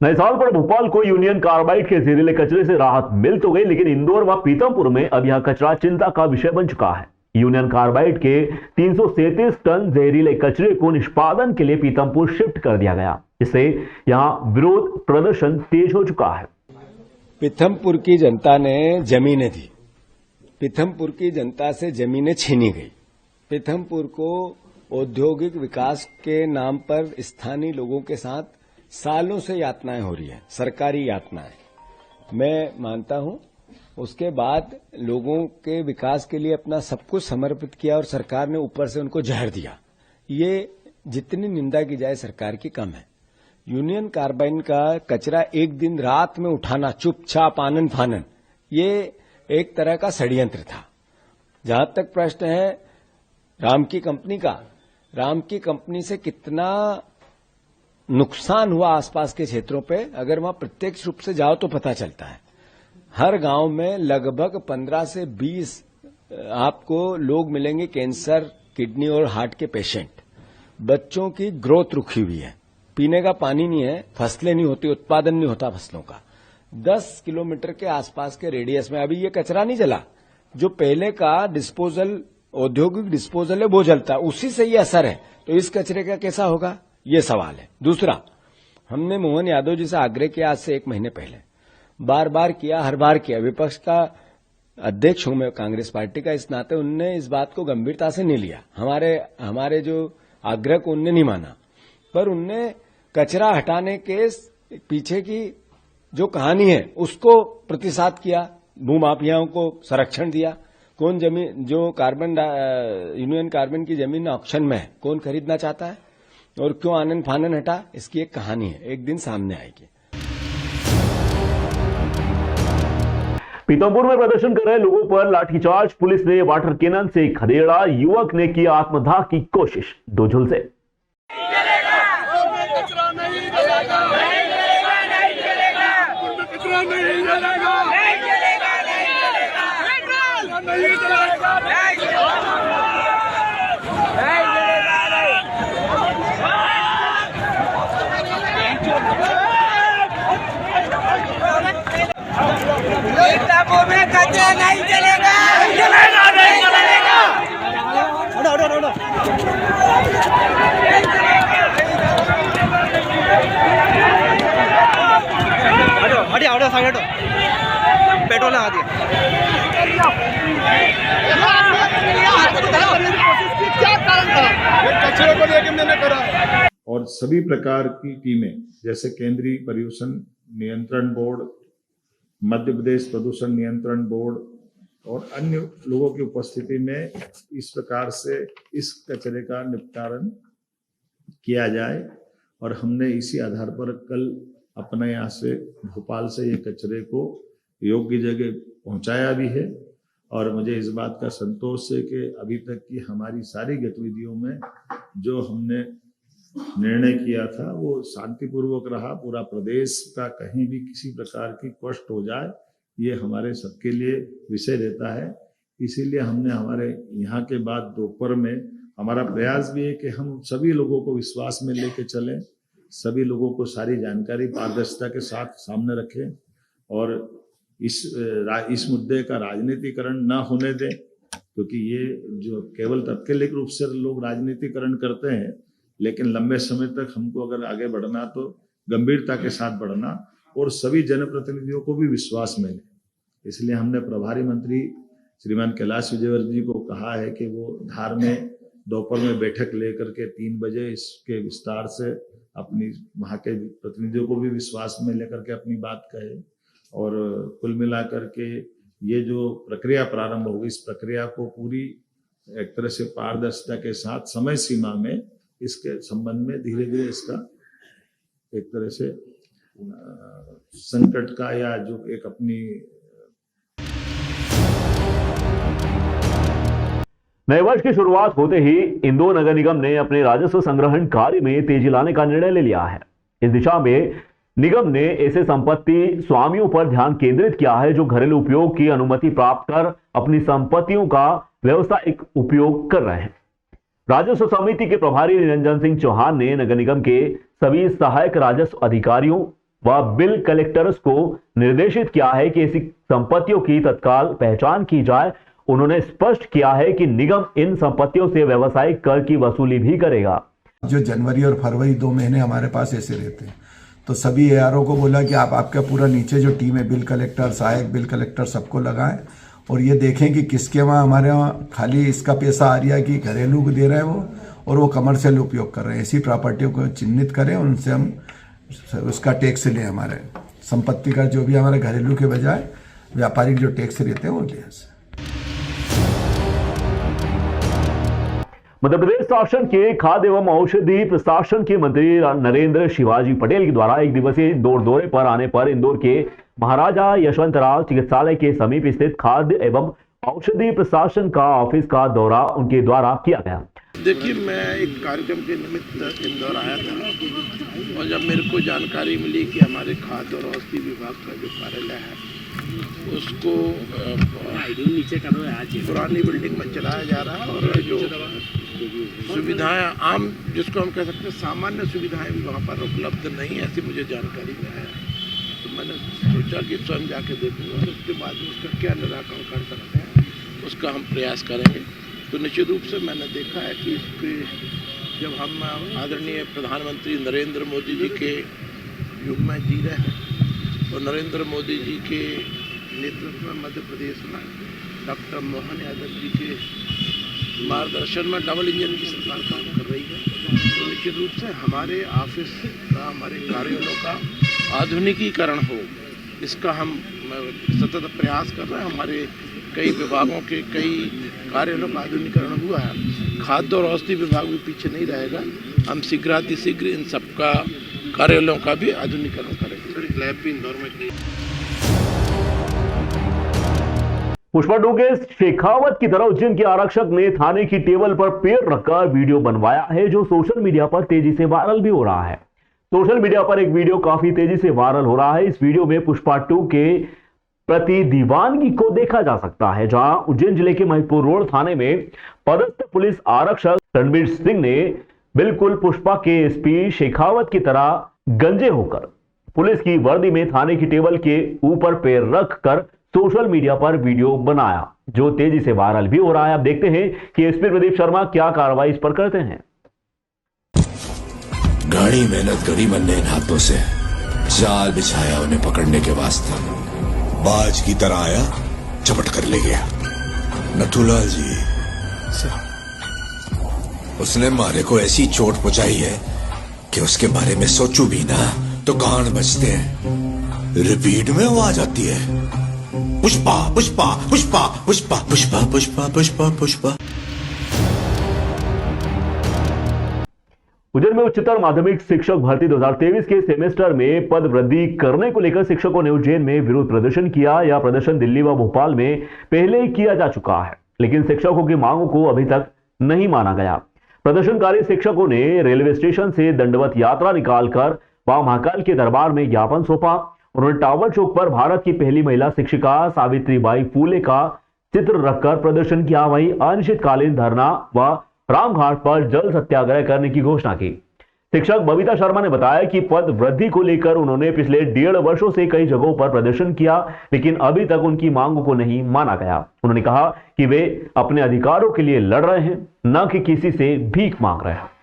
नए साल पर भोपाल को यूनियन कार्बाइड के जहरीले कचरे से राहत मिल तो गई, लेकिन इंदौर व पीतमपुर में अब यह कचरा चिंता का विषय बन चुका है। यूनियन कार्बाइड के 337 टन जहरीले कचरे को निष्पादन के लिए पीतमपुर शिफ्ट कर दिया गया, जिससे यहां विरोध प्रदर्शन तेज हो चुका है। पीथमपुर की जनता ने जमीनें दी, पीथमपुर की जनता से जमीनें छीनी गई। पीथमपुर को औद्योगिक विकास के नाम पर स्थानीय लोगों के साथ सालों से यातनाएं हो रही है, सरकारी यातनाएं। मैं मानता हूं उसके बाद लोगों के विकास के लिए अपना सब कुछ समर्पित किया और सरकार ने ऊपर से उनको जहर दिया। ये जितनी निंदा की जाए सरकार की कम है। यूनियन कार्बाइड का कचरा एक दिन रात में उठाना, चुपचाप आनन फानन, ये एक तरह का षड्यंत्र था। जहां तक प्रश्न है राम की कंपनी का, राम की कंपनी से कितना नुकसान हुआ आसपास के क्षेत्रों पे, अगर वहां प्रत्यक्ष रूप से जाओ तो पता चलता है। हर गांव में लगभग 15 से 20 आपको लोग मिलेंगे कैंसर, किडनी और हार्ट के पेशेंट। बच्चों की ग्रोथ रुकी हुई है, पीने का पानी नहीं है, फसलें नहीं होती, उत्पादन नहीं होता फसलों का। 10 किलोमीटर के आसपास के रेडियस में अभी ये कचरा नहीं जला, जो पहले का डिस्पोजल, औद्योगिक डिस्पोजल है वो जलता है, उसी से ये असर है। तो इस कचरे का कैसा होगा, ये सवाल है। दूसरा, हमने मोहन यादव जी से आग्रह किया आज से 1 महीने पहले, बार बार किया, हर बार किया। विपक्ष का अध्यक्ष हूं मैं कांग्रेस पार्टी का, इस नाते उनने इस बात को गंभीरता से नहीं लिया। हमारे जो आग्रह को उनने नहीं माना, पर उनने कचरा हटाने के पीछे की जो कहानी है उसको प्रतिसाद किया, भूमाफियाओं को संरक्षण दिया। कौन जमीन, जो यूनियन कार्बाइड की जमीन ऑक्शन में है, कौन खरीदना चाहता है और क्यों आनन फानन हटा, इसकी एक कहानी है, एक दिन सामने आएगी। पीतमपुर में प्रदर्शन कर रहे लोगों पर लाठीचार्ज, पुलिस ने वाटर कैनन से खदेड़ा, युवक ने किया आत्मदाह की कोशिश, 2 झुलसे। में कचरा नहीं चलेगा, नहीं चलेगा। हटो साइड हटो, पेट्रोल लगा दिया। कचरे को लेकर मैंने करा। और सभी प्रकार की टीमें, जैसे केंद्रीय प्रदूषण नियंत्रण बोर्ड, मध्य प्रदेश प्रदूषण नियंत्रण बोर्ड और अन्य लोगों की उपस्थिति में इस प्रकार से इस कचरे का निपटारण किया जाए। और हमने इसी आधार पर कल अपने यहाँ से भोपाल से ये कचरे को योग्य जगह पहुंचाया भी है। और मुझे इस बात का संतोष है कि अभी तक की हमारी सारी गतिविधियों में जो हमने निर्णय किया था वो शांतिपूर्वक रहा। पूरा प्रदेश का कहीं भी किसी प्रकार की कष्ट हो जाए, ये हमारे सबके लिए विषय रहता है। इसीलिए हमने हमारे यहाँ के बाद दोपहर में हमारा प्रयास भी है कि हम सभी लोगों को विश्वास में लेके चलें, सभी लोगों को सारी जानकारी पारदर्शिता के साथ सामने रखें और इस मुद्दे का राजनीतिकरण न होने दें, क्योंकि ये जो केवल तात्कालिक रूप से लोग राजनीतिकरण करते हैं, लेकिन लंबे समय तक हमको अगर आगे बढ़ना तो गंभीरता के साथ बढ़ना और सभी जनप्रतिनिधियों को भी विश्वास में लें। इसलिए हमने प्रभारी मंत्री श्रीमान कैलाश विजयवर्गीय जी को कहा है कि वो धार में दोपहर में बैठक लेकर के 3 बजे इसके विस्तार से अपनी वहाँ के प्रतिनिधियों को भी विश्वास में लेकर के अपनी बात कहे। और कुल मिलाकर के ये जो प्रक्रिया प्रारंभ होगी, इस प्रक्रिया को पूरी एक तरह से पारदर्शिता के साथ समय सीमा में इसके संबंध में धीरे धीरे इसका एक तरह से संकट का या जो एक अपनी नए वर्ष की शुरुआत होते ही इंदौर नगर निगम ने अपने राजस्व संग्रहण कार्य में तेजी लाने का निर्णय ले लिया है। इस दिशा में निगम ने ऐसे संपत्ति स्वामियों पर ध्यान केंद्रित किया है जो घरेलू उपयोग की अनुमति प्राप्त कर अपनी संपत्तियों का व्यावसायिक उपयोग कर रहे हैं। राजस्व समिति के प्रभारी निरंजन सिंह चौहान ने नगर निगम के सभी सहायक राजस्व अधिकारियों व बिल कलेक्टर्स को निर्देशित किया है कि ऐसी संपत्तियों की तत्काल पहचान की जाए। उन्होंने स्पष्ट किया है कि निगम इन संपत्तियों से व्यावसायिक कर की वसूली भी करेगा। जो जनवरी और फरवरी 2 महीने हमारे पास ऐसे रहते हैं, तो सभी एआरओ को बोला कि आप आपका पूरा नीचे जो टीम है, बिल कलेक्टर, सहायक बिल कलेक्टर, सबको लगाएं और ये देखें कि किसके वहाँ हमारे वहाँ खाली इसका पैसा आ रहा है कि घरेलू को दे रहे हैं वो, और वो कमर्शियल उपयोग कर रहे हैं। ऐसी प्रॉपर्टियों को चिन्हित करें, उनसे हम उसका टैक्स लें। हमारे संपत्ति का जो भी हमारे घरेलू के बजाय व्यापारिक जो टैक्स लेते हैं वो लें। मध्य प्रदेश शासन के खाद्य एवं औषधि प्रशासन के मंत्री नरेंद्र शिवाजी पटेल के द्वारा एक दिवसीय इंदौर दौरे पर आने पर इंदौर के महाराजा यशवंतराव चिकित्सालय के समीप स्थित खाद्य एवं औषधि प्रशासन का ऑफिस का दौरा उनके द्वारा किया गया। देखिए, मैं एक कार्यक्रम के निमित्त इंदौर आया था और जब मेरे को जानकारी मिली कि हमारे खाद्य और औषधि विभाग का जो कार्यालय है उसको पुरानी बिल्डिंग में चलाया जा रहा है और जो सुविधाएं आम जिसको हम कह सकते हैं सामान्य सुविधाएं भी वहाँ पर उपलब्ध नहीं है, ऐसी मुझे जानकारी में है। तो मैंने सोचा कि स्वयं जाके देखूँगा और उसके बाद में उसका क्या निराकरण कर सकते हैं उसका हम प्रयास करेंगे। तो निश्चित रूप से मैंने देखा है कि इसके जब हम आदरणीय प्रधानमंत्री नरेंद्र मोदी जी के युग में जी रहे हैं और नरेंद्र मोदी जी के नेतृत्व में मध्य प्रदेश में डॉक्टर मोहन यादव जी के मार्गदर्शन में डबल इंजन की सरकार काम कर रही है। तो निश्चित रूप से हमारे ऑफिस का, हमारे कार्यालयों का आधुनिकीकरण हो, इसका हम सतत प्रयास कर रहे हैं। हमारे कई विभागों के कई कार्यालयों का आधुनिकीकरण हुआ है। खाद्य और औषधि विभाग भी पीछे नहीं रहेगा। हम शीघ्र इन सबका कार्यालयों का भी आधुनिकीकरण करेंगे। सर, एक लैब भी इंदौर में पुष्पा 2 के शेखावत की तरह उज्जैन के आरक्षक ने थाने की टेबल पर पैर रखकर वीडियो बनवाया है, जो सोशल मीडिया पर तेजी से वायरल भी हो रहा है। सोशल मीडिया पर एक वीडियो काफी तेजी से वायरल हो रहा है। इस वीडियो में पुष्पा 2 के प्रति दीवानगी को देखा जा सकता है, जहां उज्जैन जिले के महिपुर रोड थाने में पदस्थ पुलिस आरक्षक रणबीर सिंह ने बिल्कुल पुष्पा के एसपी शेखावत की तरह गंजे होकर पुलिस की वर्दी में थाने की टेबल के ऊपर पैर रखकर सोशल मीडिया पर वीडियो बनाया, जो तेजी से वायरल भी हो रहा है। अब देखते हैं कि एसपी प्रदीप शर्मा क्या कार्रवाई इस पर करते हैं। गाड़ी मेहनत गड़ी बनने इन हाथों से जाल बिछाया उन्हें पकड़ने के वास्ते। बाज की तरह आया, झपट कर ले गया। नथुलाल जी, उसने मारे को ऐसी चोट पहुंचाई है कि उसके बारे में सोचूं भी ना तो कान बजते हैं। रिपीट में वो आ जाती है, पुष्पा पुष्पा पुष्पा पुष्पा पुष्पा पुष्पा पुष्पा पुष्पा। उज्जैन में उच्चतर माध्यमिक शिक्षक भर्ती 2023 के सेमेस्टर में पद वृद्धि करने को लेकर शिक्षकों ने उज्जैन में विरोध प्रदर्शन किया। यह प्रदर्शन दिल्ली व भोपाल में पहले ही किया जा चुका है, लेकिन शिक्षकों की मांगों को अभी तक नहीं माना गया। प्रदर्शनकारी शिक्षकों ने रेलवे स्टेशन से दंडवत यात्रा निकालकर वहां महाकाल के दरबार में ज्ञापन सौंपा। उन्होंने टावर चौक पर भारत की पहली महिला शिक्षिका सावित्रीबाई फूले का चित्र रखकर प्रदर्शन किया। वहीं अनिश्चितकालीन धरना व रामघाट पर जल सत्याग्रह करने की घोषणा की। शिक्षक बबीता शर्मा ने बताया कि पद वृद्धि को लेकर उन्होंने पिछले 1.5 वर्षों से कई जगहों पर प्रदर्शन किया, लेकिन अभी तक उनकी मांगों को नहीं माना गया। उन्होंने कहा कि वे अपने अधिकारों के लिए लड़ रहे हैं, न कि किसी से भीख मांग रहे हैं।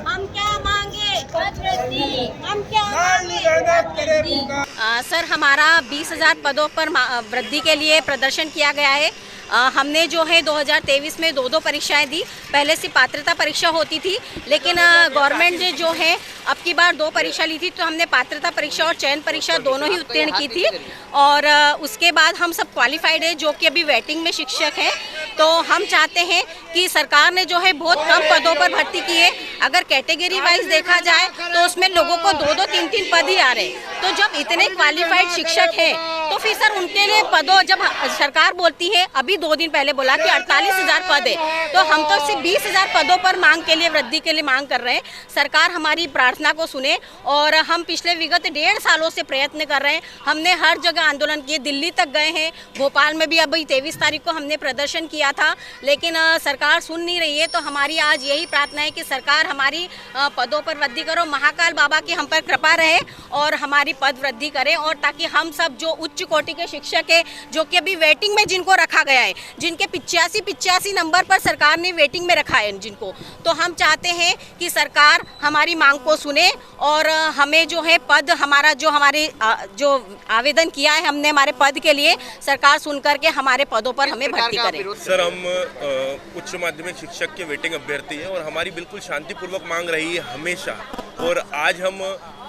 हम क्या मांगे? हम क्या सर, हमारा 20,000 पदों पर वृद्धि के लिए प्रदर्शन किया गया है। हमने जो है 2023 में 2 परीक्षाएं दी। पहले से पात्रता परीक्षा होती थी, लेकिन गवर्नमेंट ने जो है अब की बार 2 परीक्षा ली थी, तो हमने पात्रता परीक्षा और चयन परीक्षा दोनों ही उत्तीर्ण की थी। और उसके बाद हम सब क्वालिफाइड है, जो कि अभी वेटिंग में शिक्षक हैं। तो हम चाहते हैं कि सरकार ने जो है बहुत कम पदों पर भर्ती की है। अगर कैटेगरी वाइज देखा जाए तो उसमें लोगों को 2-2, 3-3 पद ही आ रहे हैं। तो जब इतने क्वालिफाइड शिक्षक हैं तो ऑफिसर उनके लिए पदों, जब सरकार बोलती है, अभी 2 दिन पहले बोला कि 48,000 पद है, तो हम तो सिर्फ 20,000 पदों पर मांग के लिए, वृद्धि के लिए मांग कर रहे हैं। सरकार हमारी प्रार्थना को सुने, और हम पिछले विगत 1.5 सालों से प्रयत्न कर रहे हैं। हमने हर जगह आंदोलन किए, दिल्ली तक गए हैं, भोपाल में भी अभी 23 तारीख को हमने प्रदर्शन किया था, लेकिन सरकार सुन नहीं रही है। तो हमारी आज यही प्रार्थना है कि सरकार हमारी पदों पर वृद्धि करो, महाकाल बाबा की हम पर कृपा रहे और हमारी पद वृद्धि करें, और ताकि हम सब जो उच्च कोटि के शिक्षक है, जो कि अभी वेटिंग में जिनको रखा गया है, जिनके 85 नंबर पर सरकार ने वेटिंग में रखा है जिनको, तो हम चाहते हैं कि सरकार हमारी मांग को सुने और हमें जो है पद, हमारा जो हमारे जो आवेदन किया है हमने हमारे पद के लिए, सरकार सुन करके हमारे पदों पर हमें भर्ती करें। सर, हम उच्च माध्यमिक शिक्षक के वेटिंग अभ्यर्थी हैं और हमारी बिल्कुल शांतिपूर्वक मांग रही है हमेशा, और आज हम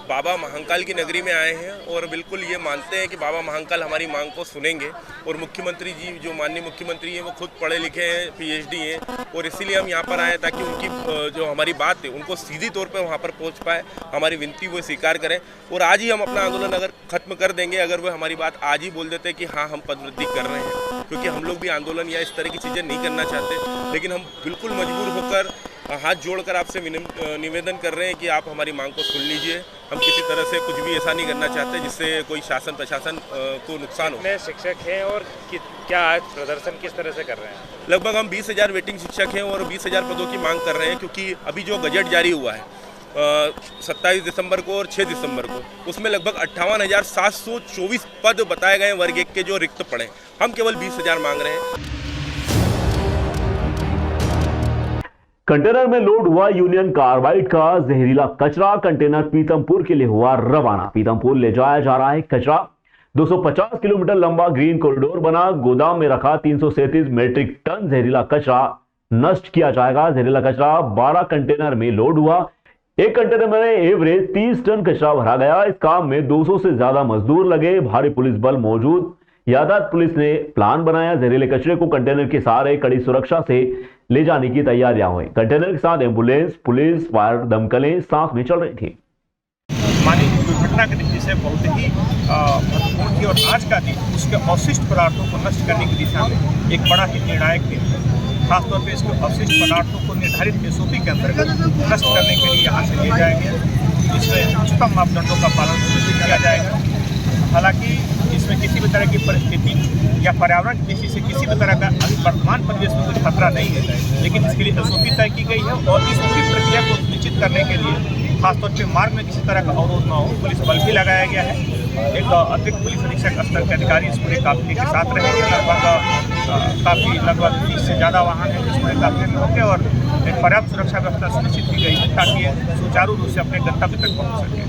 बाबा महाकाल की नगरी में आए हैं और बिल्कुल ये मानते हैं कि बाबा महाकाल हमारी मांग को सुनेंगे। और मुख्यमंत्री जी, जो माननीय मुख्यमंत्री हैं, वो खुद पढ़े लिखे हैं, PhD हैं, और इसीलिए हम यहाँ पर आए ताकि उनकी जो हमारी बात है उनको सीधी तौर पे वहाँ पर पहुँच पाए, हमारी विनती वो स्वीकार करें। और आज ही हम अपना आंदोलन अगर खत्म कर देंगे, अगर वो हमारी बात आज ही बोल देते कि हाँ हम पदवृद्धि कर रहे हैं, क्योंकि हम लोग भी आंदोलन या इस तरह की चीज़ें नहीं करना चाहते, लेकिन हम बिल्कुल मजबूर होकर हाथ जोड़कर आपसे निवेदन कर रहे हैं कि आप हमारी मांग को सुन लीजिए। हम किसी तरह से कुछ भी ऐसा नहीं करना चाहते जिससे कोई शासन प्रशासन को नुकसान हो। कितने शिक्षक हैं और क्या आज प्रदर्शन किस तरह से कर रहे हैं? लगभग हम 20,000 वेटिंग शिक्षक हैं और 20,000 पदों की मांग कर रहे हैं, क्योंकि अभी जो गजट जारी हुआ है 27 दिसंबर को और 6 दिसंबर को, उसमें लगभग 58,724 पद बताए गए वर्ग 1 के जो रिक्त पड़े। हम केवल 20,000 मांग रहे हैं। कंटेनर में लोड हुआ यूनियन कार्बाइड का जहरीला कचरा कंटेनर पीतमपुर के लिए हुआ रवाना। पीतमपुर ले जाया जा रहा है कचरा। 250 किलोमीटर लंबा ग्रीन कॉरिडोर बना गोदाम में रखा 337 मीट्रिक टन जहरीला कचरा नष्ट किया जाएगा। जहरीला कचरा 12 कंटेनर में लोड हुआ। एक कंटेनर में एवरेज 30 टन कचरा भरा गया। इस काम में 200 से ज्यादा मजदूर लगे, भारी पुलिस बल मौजूद। यादाद पुलिस ने प्लान बनाया। जहरीले कचरे को कंटेनर के सहारे कड़ी सुरक्षा से ले जाने की तैयारियां हुई। कंटेनर के साथ एम्बुलेंस, पुलिस, फायर, दमकलें साथ में चल रही थी। मानी दुर्घटना के दृष्टि से बहुत ही महत्वपूर्ण थी और आज का दिन उसके अवशिष्ट पदार्थों को नष्ट करने की दिशा में एक बड़ा ही निर्णायक दिन है। खासतौर पर इसके अवशिष्ट पदार्थों को निर्धारित SOP के अंतर्गत नष्ट करने के लिए यहाँ से लिए जाएंगे। इसमें उच्चतम मापदंडों का पालन सुनिश्चित किया जाएगा। हालांकि इसमें किसी भी तरह की परिस्थिति या पर्यावरण की दृष्टि से किसी भी तरह का वर्तमान परिवेश में कोई खतरा नहीं है, लेकिन इसके लिए SOP तय की गई है और इस पूरी प्रक्रिया को सुनिश्चित करने के लिए खासतौर पर मार्ग में किसी तरह का अवरोध न हो, पुलिस बल भी लगाया गया है। एक अतिरिक्त पुलिस अधीक्षक स्तर के अधिकारी इस पूरे काफिले के साथ रहेंगे। लगभग 30 से ज़्यादा वाहन हैं इस पूरे काफिले में होंगे और एक पर्याप्त सुरक्षा व्यवस्था सुनिश्चित की गई है ताकि ये सुचारू रूप से अपने गंतव्य तक पहुँच सके।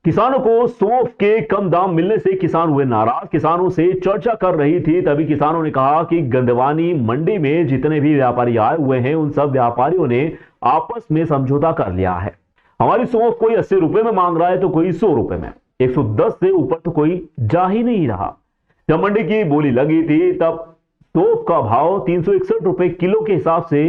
किसानों को सौंफ के कम दाम मिलने से किसान हुए नाराज। किसानों से चर्चा कर रही थी, तभी किसानों ने कहा कि गंदवानी मंडी में जितने भी व्यापारी आए हुए हैं उन सब व्यापारियों ने आपस में समझौता कर लिया है। हमारी सौंफ कोई 80 रुपए में मांग रहा है तो कोई 100 रुपए में, 110 से ऊपर तो कोई जा ही नहीं रहा। जब मंडी की बोली लगी थी तब सौंफ का भाव 361 रुपए किलो के हिसाब से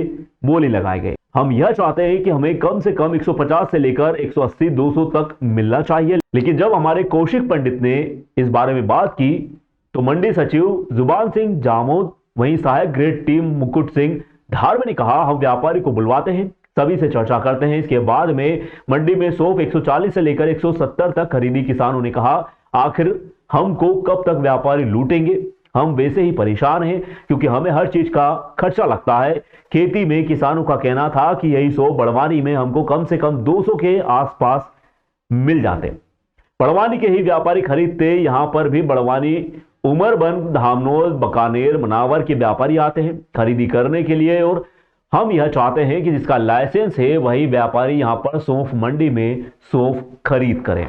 बोली लगाई गई। हम यह चाहते हैं कि हमें कम से कम 150 से लेकर 180-200 तक मिलना चाहिए, लेकिन जब हमारे कौशिक पंडित ने इस बारे में बात की तो मंडी सचिव जुबान सिंह जामोद, वहीं सहायक ग्रेड टीम मुकुट सिंह धारवे ने कहा, हम व्यापारी को बुलवाते हैं, सभी से चर्चा करते हैं। इसके बाद में मंडी में सौंफ 140 से लेकर 170 तक खरीदी। किसानों ने कहा, आखिर हमको कब तक व्यापारी लूटेंगे, हम वैसे ही परेशान हैं क्योंकि हमें हर चीज का खर्चा लगता है। खेती में किसानों का कहना था कि यही सौंफ बड़वानी में हमको कम से कम 200 के आसपास मिल जाते। बड़वानी के ही व्यापारी खरीदते। यहां पर भी बड़वानी, उमरबंद, धामनोद, बकानेर, मनावर के व्यापारी आते हैं खरीदी करने के लिए और हम यह चाहते हैं कि जिसका लाइसेंस है वही व्यापारी यहां पर सौंफ मंडी में सौंफ खरीद करें।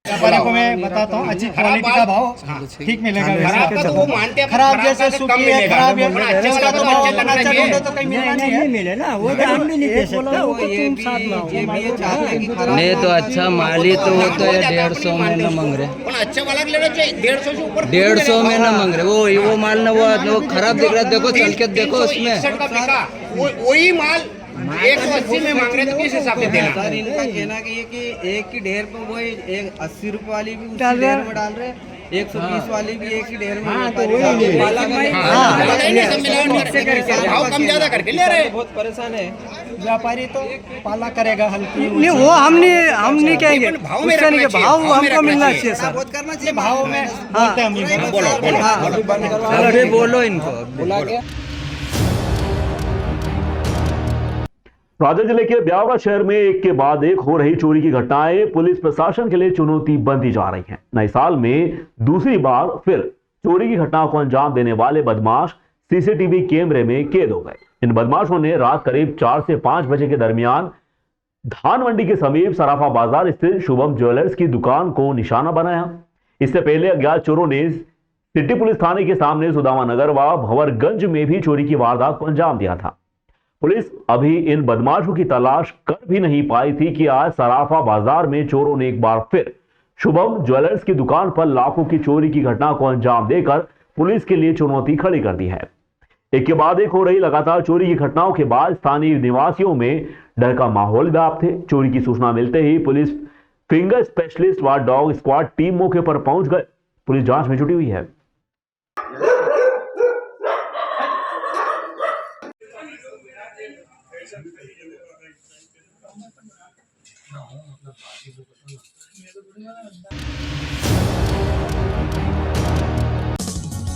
व्यापारी को मैं बताता हूँ, अच्छी क्वालिटी का भाव ठीक मिलेगा। खराब जैसे सूखी है, खराब है, अच्छा तो भाव अच्छा ढूंढो तो कहीं मिलना नहीं मिले ना, वो हम भी नहीं दे सकते। वो तुम साथ में हो नहीं तो अच्छा माली तो वो तो 150 में न मांग रहे, अच्छा वाला लेना चाहिए 150 से ऊपर 150 में न मांग रहे। वो माल ना वो खराब दिख रहा है, देखो चल के देखो उसमें वही माल 180 में मांग रहे तो किस हिसाब से देना? सर इनका कहना कि ये कि एक ही ढेर पर वही 80 रुपए वाली भी उसी ढेर में डाल रहे, 120 वाली भी एक ही ढेर में। भाव कम ज्यादा करके ले रहे, बहुत परेशान है व्यापारी तो पाला करेगा हल्की। नहीं वो हम नहीं कहेंगे, भाव में रखना चाहिए, भाव हमको मिलना चाहिए सर। बहुत करना चाहिए भाव में बोलते हैं हम। बोलो बोलो इनको बुला के। राजगढ़ जिले के ब्यावरा शहर में एक के बाद एक हो रही चोरी की घटनाएं पुलिस प्रशासन के लिए चुनौती बनती जा रही हैं। नए साल में दूसरी बार फिर चोरी की घटनाओं को अंजाम देने वाले बदमाश सीसीटीवी कैमरे में कैद हो गए। इन बदमाशों ने रात करीब 4 से 5 बजे के दरमियान धान मंडी के समीप सराफा बाजार स्थित शुभम ज्वेलर्स की दुकान को निशाना बनाया। इससे पहले अज्ञात चोरों ने सिटी पुलिस थाने के सामने सुदामा नगर व भंवरगंज में भी चोरी की वारदात को अंजाम दिया था। पुलिस अभी इन बदमाशों की तलाश कर भी नहीं पाई थी कि आज सराफा बाजार में चोरों ने एक बार फिर शुभम ज्वेलर्स की दुकान पर लाखों की चोरी की घटना को अंजाम देकर पुलिस के लिए चुनौती खड़ी कर दी है। एक के बाद एक हो रही लगातार चोरी की घटनाओं के बाद स्थानीय निवासियों में डर का माहौल व्याप्त है। चोरी की सूचना मिलते ही पुलिस फिंगर स्पेशलिस्ट व डॉग स्क्वाड टीम मौके पर पहुंच गए। पुलिस जांच में जुटी हुई है।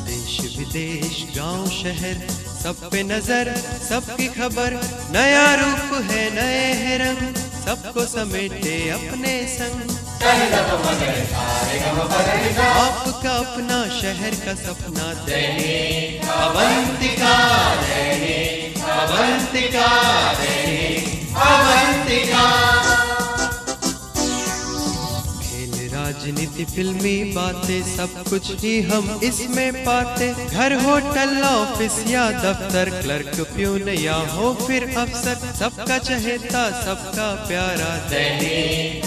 देश विदेश गांव शहर सब पे नजर, सबकी खबर, नया रूप है नए है रंग, सबको समेटे अपने संग। आपका अपना शहर का सपना दैनिक अवंतिका, दैनिक अवंतिका, दैनिक अवंतिका। राजनीति फिल्मी बातें सब कुछ ही हम इसमें पाते, घर होटल ऑफिस या दफ्तर, क्लर्क प्यून या हो फिर अफसर, सबका चहेता सबका प्यारा दैनिक